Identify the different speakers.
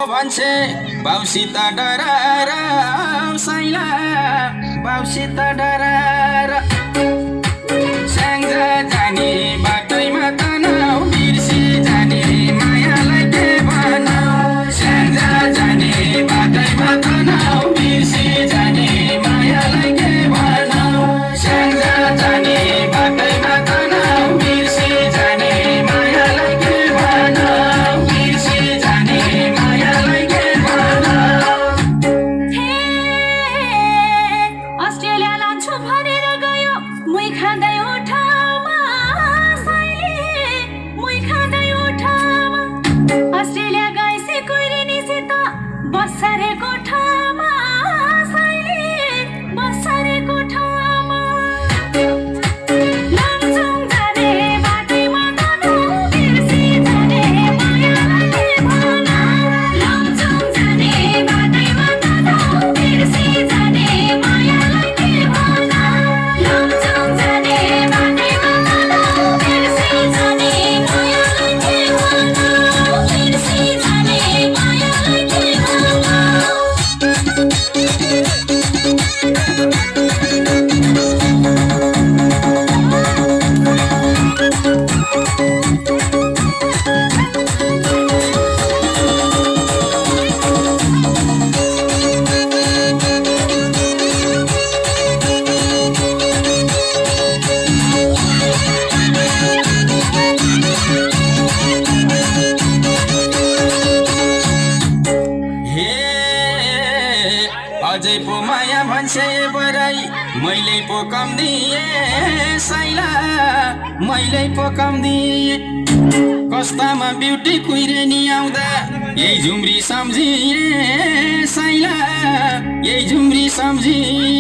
Speaker 1: भन्छे बाउसित डराएर साइला बाउसित डराएर स्याङ्जा जाने बाटैमा तनाउ बिर्सी जाने मायालाई के भनौ स्याङ्जा जाने बाटैमा तनाउ बिर्सी जाने मायालाई के भनौ स्याङ्जा जाने बाटैमा तनाउ बिर्सी जाने मायालाई के भनौ बिर्सी जाने मायालाई के भनौ
Speaker 2: अस्ट्रेलिया लान्छु भनेर गयो मुई खाँदै ओठामा साइले मुई खाँदै ओठामा अस्ट्रेलिया गएपछि कुइरिनीसित बस्छ रे कोठामा साइले बस्छ रे कोठामा लमजुङ जाने बाटैमा तनाउ बिर्सी जाने मायालाई के भनौ लमजुङ जाने बाटैमा तनाउ बिर्सी जाने मायालाई के भनौ लमजुङ जाने बाटैमा तनाउ बिर्सी जाने मायालाई के भनौ बिर्सी जाने मायालाई के भनौ
Speaker 1: हे अझै पो माया भन्छे बराई मैले पो कम दिए साइला मैले पो कम दिए कस्तामा ब्युटी कुइरेनी आउँदा यही झुम्री सम्झिए साइला यही झुम्री सम्झिए